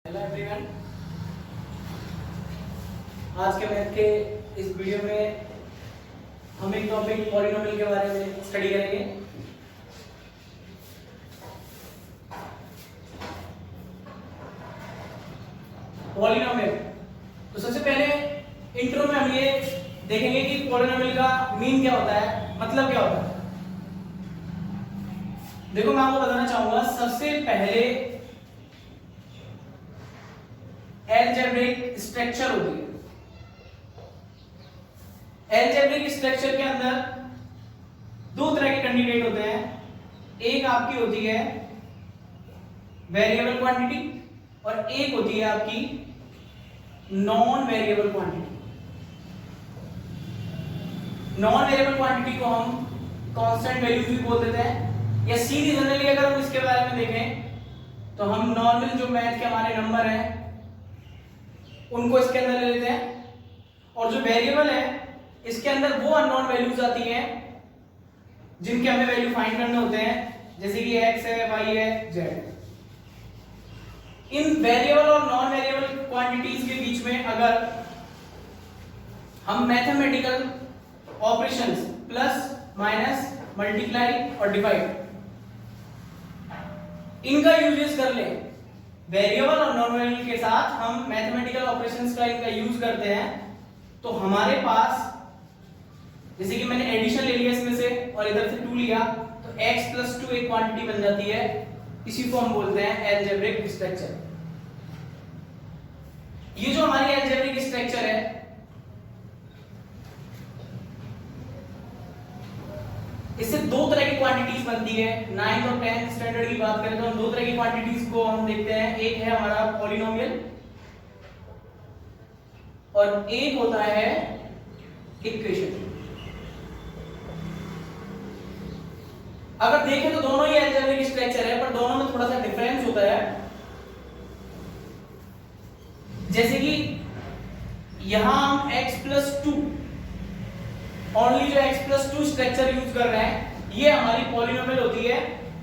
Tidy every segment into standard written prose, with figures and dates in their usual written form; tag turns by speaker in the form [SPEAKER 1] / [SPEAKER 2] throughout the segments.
[SPEAKER 1] Hello everyone, आज के math के इस वीडियो में हम एक टॉपिक पॉलिनोमियल के बारे में स्टडी करेंगे। पॉलिनोमियल, तो सबसे पहले इंट्रो में हम ये देखेंगे कि पॉलिनोमियल का मीन क्या होता है, मतलब क्या होता है। देखो, मैं आपको बताना चाहूंगा सबसे पहले अलजेब्रिक स्ट्रक्चर होती है। अलजेब्रिक स्ट्रक्चर के अंदर दो तरह के कैंडिडेट होते हैं। एक आपकी होती है वेरिएबल क्वांटिटी और एक होती है आपकी non variable quantity. Non variable quantity को हम कांस्टेंट वैल्यूज भी बोल देते हैं, या सीधी जनरली अगर हम इसके बारे में देखें तो हम नॉर्मल जो मैथ के हमारे नंबर हैं उनको इसके अंदर ले लेते हैं, और जो वेरिएबल है इसके अंदर वो अननोन वैल्यूज आती हैं जिनके हमें वैल्यू फाइंड करने होते हैं, जैसे कि x है, y है, z। इन वेरिएबल और नॉन वेरिएबल क्वांटिटीज के बीच में अगर हम mathematical operations plus minus multiply और डिवाइड इनका यूजेस कर लें, वेरिएबल और नॉन वेरिएबल के साथ हम मैथमेटिकल ऑपरेशंस का इनका यूज करते हैं, तो हमारे पास जैसे कि मैंने एडिशन ले लिया इसमें से और इधर से 2 लिया, तो x + 2 एक क्वांटिटी बन जाती है। इसी को हम बोलते हैं अलजेब्रिक स्ट्रक्चर। ये जो हमारी अलजेब्रिक स्ट्रक्चर है, इससे दो तरह की क्वांटिटीज बनती है। 9th और 10th स्टैंडर्ड की बात करें तो हम दो तरह की क्वांटिटीज को हम देखते हैं। एक है हमारा पॉलिनोमियल और एक होता है इक्वेशन। अगर देखें तो दोनों ही अलजेब्रिक स्ट्रक्चर है, पर दोनों में थोड़ा सा डिफरेंस होता है। जैसे कि यहां हम x + 2 ओनली जो x + 2 स्ट्रक्चर यूज कर रहे हैं, ये हमारी पॉलिनोमियल होती है।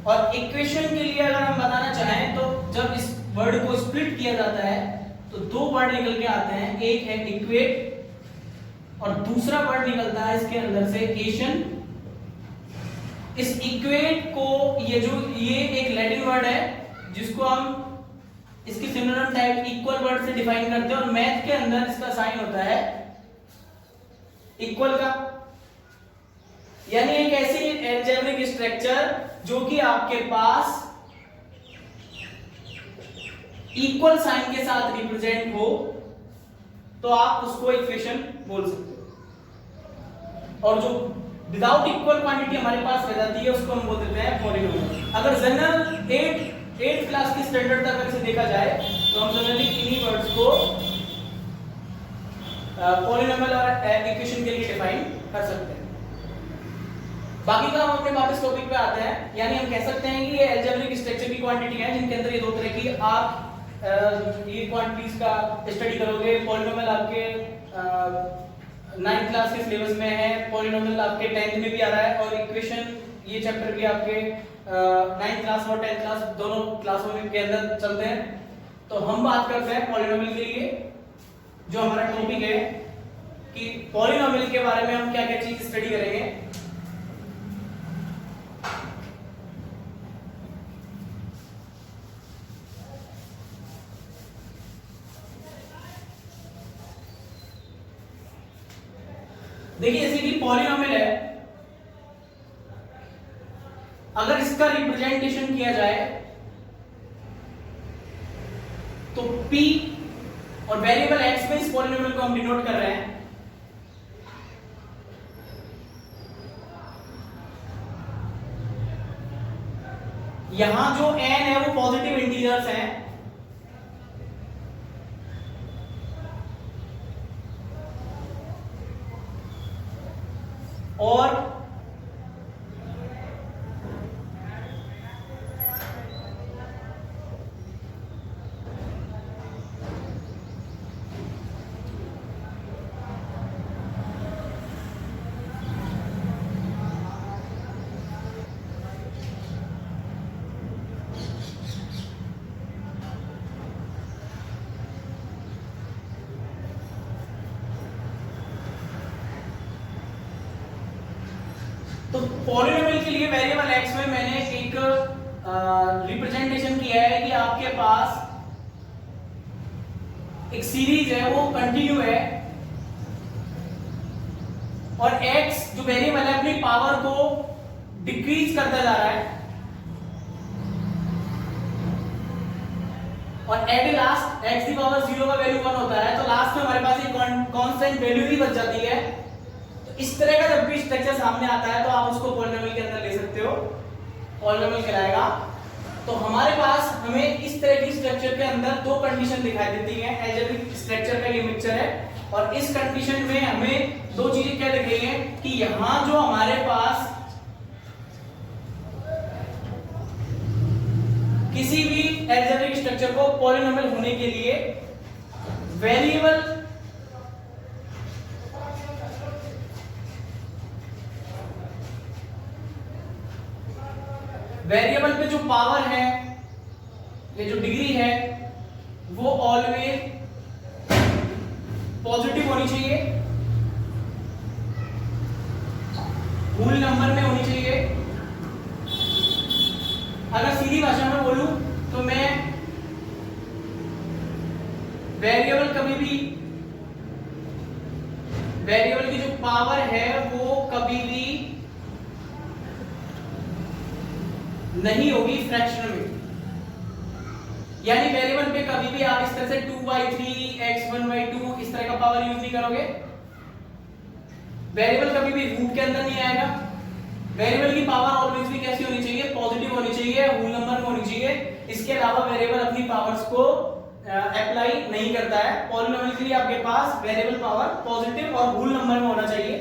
[SPEAKER 1] और इक्वेशन के लिए अगर हम बताना चाहें तो जब इस वर्ड को स्प्लिट किया जाता है तो दो वर्ड निकल के आते हैं, एक है इक्वेट और दूसरा वर्ड निकलता है इसके अंदर से एशन। इस इक्वेट को ये एक लैटिन वर्ड है जिसको हम इसकी सिनोनिम टाइप इक्वल वर्ड से डिफाइन करते हैं, और मैथ के अंदर इसका साइन होता है इक्वल का। यानी एक ऐसी अलजेब्रिक स्ट्रक्चर जो कि आपके पास इक्वल साइन के साथ रिप्रेजेंट हो, तो आप उसको इक्वेशन बोल सकते हो। और जो विदाउट इक्वल क्वांटिटी हमारे पास रह जाती है उसको हम बोल देते हैं पॉलिनोमियल। अगर जनरल 8th क्लास की स्टैंडर्ड तक अगर देखा जाए तो हम जनरली इन्हीं वर्ड्स को पॉलिनोमियल और इक्वेशन के लिए डिफाइन कर सकते हैं। बाकी का हम अपने वापस टॉपिक पे आते हैं। यानी हम कह सकते हैं कि ये अलजेब्रिक स्ट्रक्चर की क्वांटिटी है जिनके अंदर ये दो तरह की आप ये क्वांटिटीज का स्टडी करोगे। पॉलिनोमियल आपके 9th क्लास के सिलेबस में है, पॉलिनोमियल आपके 10th में भी आ रहा है, और इक्वेशन ये चैप्टर भी आपके 9th क्लास और 10th क्लास दोनों क्लासों में के अंदर चलते हैं। तो हम बात करते हैं पॉलिनोमियल के लिए। जो हमारा टॉपिक है कि पॉलिनोमियल के बारे में हम क्या क्या चीज स्टडी करेंगे। देखिए, जैसे कि पॉलिनोमियल है, अगर इसका रिप्रेजेंटेशन किया जाए तो p और वेरिएबल x में इस पॉलिनोमियल को हम डिनोट कर रहे हैं। यहां जो n है वो पॉजिटिव इंटीजर्स हैं, और तो पॉलिनोमियल के लिए वेरिएबल x में मैंने एक रिप्रेजेंटेशन किया है कि आपके पास एक सीरीज है वो कंटिन्यू है और x जो वेरिएबल है अपनी पावर को डिक्रीज करता जा रहा है और एट लास्ट x की पावर 0 का वैल्यू 1 होता है, तो लास्ट में हमारे पास एक कांस्टेंट वैल्यू ही बच जाती है। तो इस तरह का जब भी स्ट्रक्चर सामने आता है तो आप उसको पॉलिनोमियल के अंदर ले सकते हो, पॉलिनोमियल कहलाएगा। तो हमारे पास हमें इस तरह की स्ट्रक्चर के अंदर दो कंडीशन दिखाई देती हैं। अलजेब्रिक स्ट्रक्चर का ये मिक्सचर है और इस कंडीशन में हमें दो चीजें क्या दिख रही हैं कि यहां जो हमारे पास किसी भी अलजेब्रिक स्ट्रक्चर को पॉलिनोमियल होने के लिए वेरिएबल पे जो पावर है, ये जो डिग्री है, वो ऑलवेज पॉजिटिव होनी चाहिए, होल नंबर में होनी चाहिए। अगर सीधी भाषा में बोलूं तो मैं वेरिएबल की जो पावर है वो कभी भी नहीं होगी फ्रैक्शन में, यानी वेरिएबल पे कभी भी आप इस तरह से 2/3 x 1/2 इस तरह का पावर यूज नहीं करोगे। वेरिएबल कभी भी रूट के अंदर नहीं आएगा। वेरिएबल की पावर ऑलवेज भी कैसी होनी चाहिए, पॉजिटिव होनी चाहिए, होल नंबर में होनी चाहिए। इसके अलावा वेरिएबल अपनी पावर्स को अप्लाई नहीं करता है। पॉलिनोमियल के लिए आपके पास वेरिएबल पावर पॉजिटिव और होल नंबर में होना चाहिए।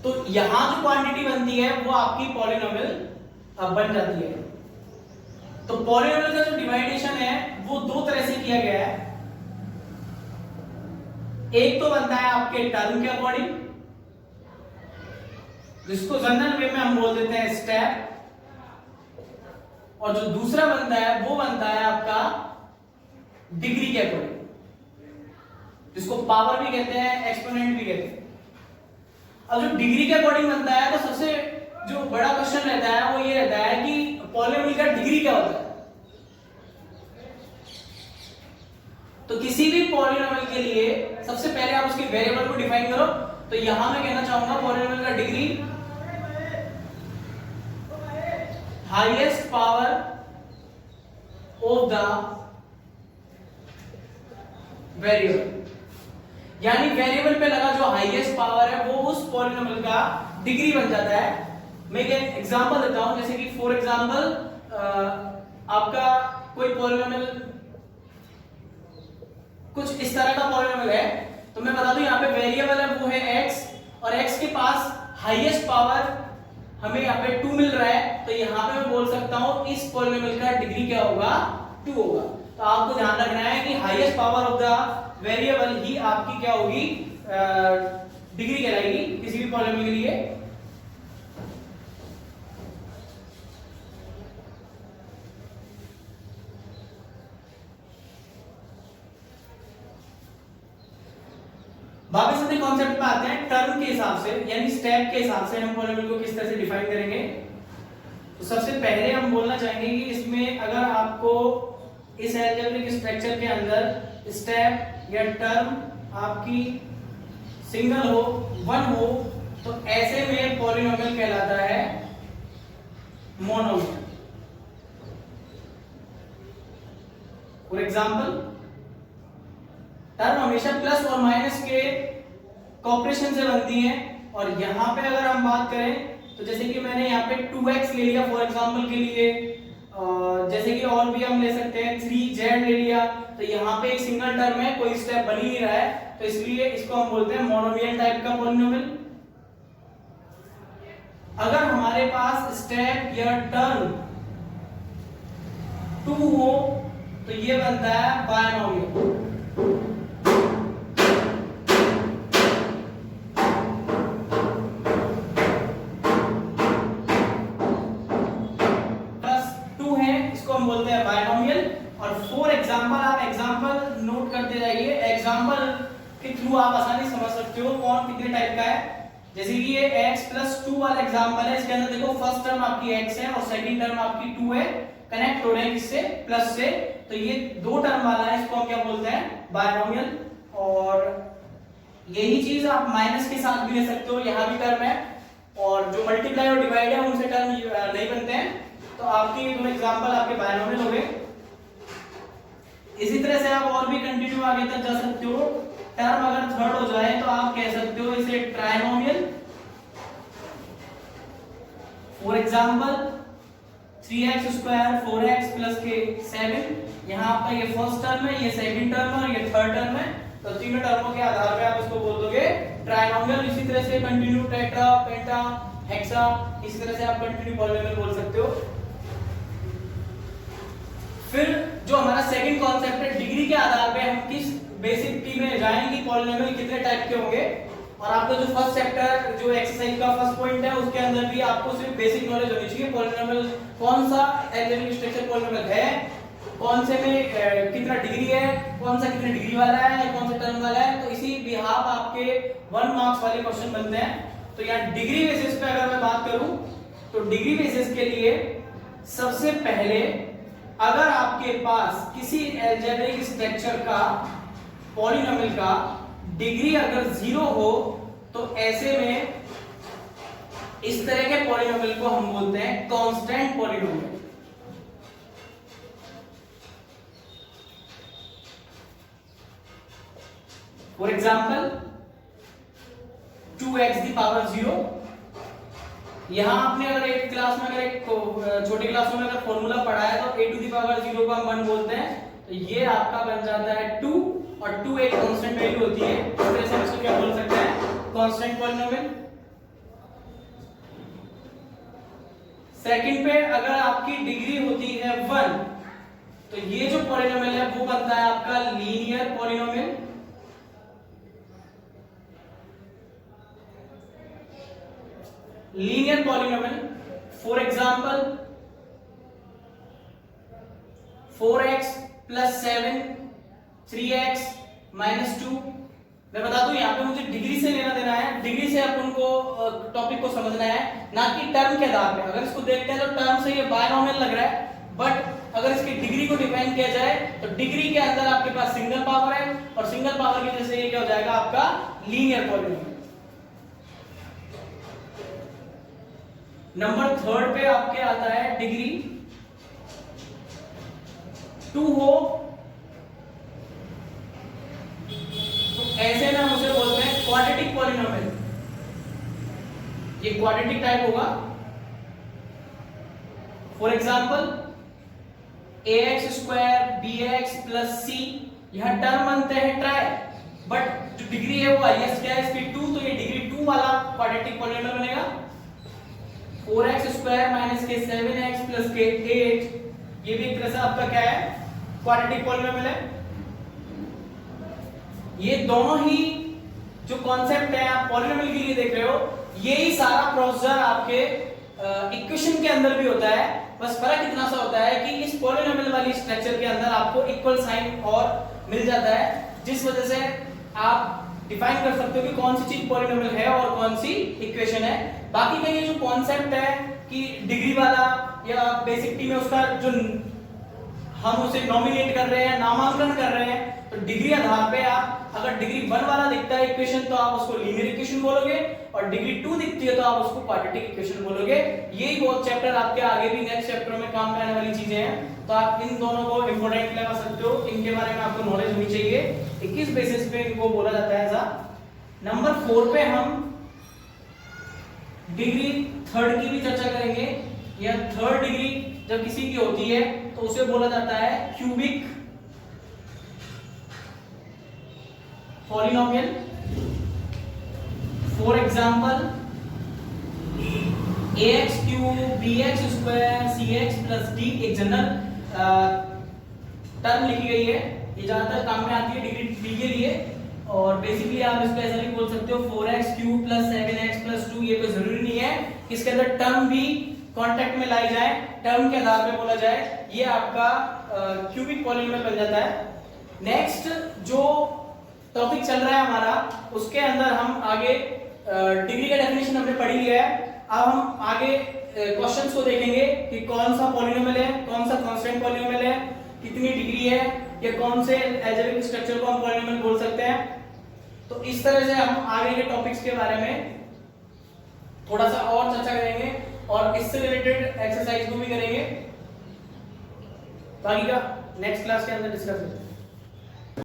[SPEAKER 1] तो यहां जो क्वांटिटी बनती है वो आपकी पॉलिनोमियल बन जाती है। तो पॉलिनोमियल का जो डिवाइडेशन है वो दो तरह से किया गया है। एक तो बनता है आपके टर्म के अकॉर्डिंग, जिसको जनरल वे में हम बोल देते हैं स्टेप, और जो दूसरा बनता है वो बनता है आपका डिग्री के अकॉर्डिंग, जिसको पावर भी कहते हैं, एक्सपोनेंट भी कहते हैं। अब जो डिग्री के अकॉर्डिंग बनता है तो सबसे जो बड़ा क्वेश्चन रहता है वो ये रहता है कि पॉलिनोमियल का डिग्री क्या होता है। तो किसी भी पॉलिनोमियल के लिए सबसे पहले आप उसके वेरिएबल को डिफाइन करो। तो यहां मैं कहना चाहूंगा पॉलिनोमियल का degree highest power of the variable, यानी वेरिएबल पे लगा जो हाईएस्ट पावर है वो उस पॉलिनोमियल का डिग्री बन जाता है। मैं एक एग्जांपल देता हूं, जैसे कि फॉर एग्जांपल आपका कोई पॉलिनोमियल कुछ इस तरह का पॉलिनोमियल है, तो मैं बता दूं यहाँ पे वेरिएबल है वो है x और x के पास हाईएस्ट पावर हमें यहाँ पे 2 मिल रहा है। तो यहाँ पे मैं बोल सकता हूँ इस पॉलिनोमियल का डिग्री क्या होगा, 2 होगा। तो आपको ध्यान रखना है कि highest power of the variable ही आपकी क्या होगी, डिग्री कहलाएगी किसी भी पॉलिनोमियल के लिए। वापस अपने कॉन्सेप्ट पे आते हैं। टर्म के हिसाब से यानी स्टेप के हिसाब से हम पॉलिनोमियल को किस तरह से डिफाइन करेंगे। तो सबसे पहले हम बोलना चाहेंगे कि इसमें अगर आपको इस अलजेब्रिक स्ट्रक्चर के अंदर स्टेप या टर्म आपकी सिंगल हो, 1 हो, तो ऐसे में पॉलिनोमियल कहलाता है मोनोमियल। फॉर एग्जांपल टर्म हमेशा प्लस और माइनस के कॉपरेशन से बनती है, और यहां पे अगर हम बात करें तो जैसे कि मैंने यहाँ पे 2x ले लिया फॉर एग्जांपल के लिए, जैसे कि और भी हम ले सकते हैं 3z ले लिया, तो यहाँ पे एक सिंगल टर्म है, कोई स्टेप बन ही नहीं रहा है, तो इसलिए इसको हम बोलते हैं मोनोमियल टाइप का पॉलिनोमियल। अगर हमारे पास स्टेप या टर्म 2 हो तो ये बनता है बायनोमियल। बोलते हैं बायनोमियल। और फॉर एग्जांपल एग्जांपल के थ्रू आप आसानी समझ सकते हो कौन कितने टाइप का है। जैसे कि ये x + 2 वाला एग्जांपल है, इसके अंदर देखो फर्स्ट टर्म आपकी x है और सेकंड टर्म आपकी 2 है, कनेक्ट हो रहे हैं किससे, प्लस से। तो ये दो टर्म वाला है, इसको हम क्या बोलते हैं, बायनोमियल। और यही चीज आप माइनस के साथ भी ले सकते हो, यहाँ भी टर्म है, और जो मल्टीप्लाई और डिवाइड है उनसे टर्म नहीं बनते हैं। तो आपके दो एग्जांपल आपके बायनोमियल हो गए। इसी तरह से आप और भी कंटिन्यू आगे तक जा सकते हो। टर्म अगर थर्ड हो जाए तो आप कह सकते हो इसे trinomial. For example 3x² 4x + 7, यहाँ आपका ये फर्स्ट टर्म है, ये सेकंड टर्म है और ये थर्ड टर्म है। तो तीनों टर्मों के आधार पे आप इसको बोल दोगे ट्राइनोमियल। इसी तरह से कंटिन्यू टेट्रा, पेंटा, हेक्सा, इसी तरह से आप कंटिन्यू पॉलिनोमियल बोल सकते हो। फिर जो हमारा सेकंड कॉन्सेप्ट है, डिग्री के आधार पे हम किस बेसिक टी में जाएंगे, पॉलिनोमियल कितने टाइप के होंगे। और आपका जो फर्स्ट चैप्टर जो एक्सरसाइज का फर्स्ट पॉइंट है उसके अंदर भी आपको सिर्फ बेसिक नॉलेज होनी चाहिए, पॉलिनोमियल कौन सा एल्जेब्रिक स्ट्रक्चर पॉलिनोमियल है, कौन से में कितना डिग्री है, कौन सा कितने डिग्री वाला है, कौन सा टर्म वाला है। तो इसी बिहाफ आपके 1 मार्क्स वाले क्वेश्चन बनते हैं। तो यहाँ डिग्री बेसिस पे अगर मैं बात करूं तो डिग्री बेसिस के लिए सबसे पहले अगर आपके पास किसी एल्जेब्रिक स्ट्रक्चर का पॉलिनोमियल का डिग्री अगर 0 हो तो ऐसे में इस तरह के पॉलिनोमियल को हम बोलते हैं constant polynomial. For example 2x⁻0। यहां आपने अगर एक क्लास में अगर एक छोटे क्लासों में अगर फॉर्मूला पढ़ा है तो a⁻0 को हम 1 बोलते हैं। तो ये आपका बन जाता है 2 और 2 एक कांस्टेंट वैल्यू होती है, इस तरह से इसको क्या बोल सकते हैं, कांस्टेंट पॉलिनोमियल। सेकंड पे अगर आपकी डिग्री होती है 1 तो ये जो पॉलिनोमियल है वो बनता है आपका linear polynomial. Linear polynomial for example 4x + 7 3x - 2। मैं बता दूं यहाँ पे मुझे डिग्री से लेना देना है, डिग्री से अपन को टॉपिक को समझना है, ना कि टर्म के आधार पे। अगर इसको देखते हैं तो टर्म से ये बायनोमियल लग रहा है, बट अगर इसकी डिग्री को डिफाइन किया जाए तो डिग्री के अंदर आपके पास सिंगल पावर है और सिंगल पावर की वजह से ये क्या हो जाएगा आपका लीनियर पॉलिनोमियल। नंबर थर्ड पे आपके आता है डिग्री 2 हो तो ऐसे में हम उसे बोलते हैं क्वाड्रेटिक पॉलिनोमियल। ये क्वाड्रेटिक टाइप होगा। For example ax² bx + c, यहां टर्म बनते हैं ट्राई, बट जो डिग्री है वो हाईएस्ट क्या है इसकी 2, तो ये डिग्री 2 वाला क्वाड्रेटिक पॉलिनोमियल बनेगा। 4x² - k 7x + k 8, ये भी एक तरह से आपका क्या है क्वाड्रेटिक पॉलिनोमियल है। ये दोनों ही जो कॉन्सेप्ट है आप पॉलिनोमियल के लिए देख रहे हो, यही सारा प्रोसीजर आपके इक्वेशन के अंदर भी होता है। बस फर्क इतना सा होता है कि इस पॉलिनोमियल वाली स्ट्रक्चर के अंदर आपको इक्वल साइन और मिल जाता है, जिस वजह से आप डिफाइन कर सकते हो कि कौन सी चीज पॉलिनोमियल है और कौन सी इक्वेशन है। बाकी का ये जो कॉन्सेप्ट है कि डिग्री वाला या बेसिक टी में उसका जो हम उसे नॉमिनेट कर रहे हैं, नामांकन कर रहे हैं, तो डिग्री आधार पे आप अगर डिग्री 1 वाला दिखता है इक्वेशन तो आप उसको लीनियर इक्वेशन बोलोगे, और डिग्री 2 दिखती है तो आप उसको क्वाड्रेटिक इक्वेशन बोलोगे। यही बहुत चैप्टर आपके आगे भी नेक्स्ट चैप्टर में काम में आने वाली चीजें हैं, तो आप इन दोनों को इंपॉर्टेंट लगा सकते हो, इनके बारे में आपको नॉलेज होनी चाहिए कि किस बेसिस पे इनको बोला जाता है ऐसा। नंबर 4 पे हम डिग्री थर्ड की भी चर्चा करेंगे। या थर्ड डिग्री जब किसी की होती है तो उसे बोला जाता है cubic polynomial. For example ax³ bx² cx + d एक जनरल टर्म लिखी गई है, ये ज्यादातर काम में आती है डिग्री 3 के लिए। और बेसिकली आप इसको ऐसा भी बोल सकते हो 4x³ + 7x + 2। ये कोई जरूरी नहीं है कि इसके अंदर टर्म भी कांटेक्ट में लाई जाए, टर्म के आधार पे बोला जाए, ये आपका क्यूबिक पॉलिनोमियल बन जाता है। नेक्स्ट जो टॉपिक चल रहा है हमारा, उसके अंदर हम आगे डिग्री का डेफिनेशन हमने पढ़ लिया है। अब हम आगे क्वेश्चंस को देखेंगे कि कौन सा पॉलिनोमियल है, कौन सा कांस्टेंट पॉलिनोमियल है, कितनी डिग्री है, या कौन से अलजेब्रिक स्ट्रक्चर को हम पॉलिनोमियल बोल सकते हैं। तो इस तरह से हम आगे के टॉपिक्स के बारे में थोड़ा सा और चर्चा करेंगे और इससे रिलेटेड एक्सरसाइज को भी करेंगे। बाकी का नेक्स्ट क्लास के अंदर डिस्कस करेंगे।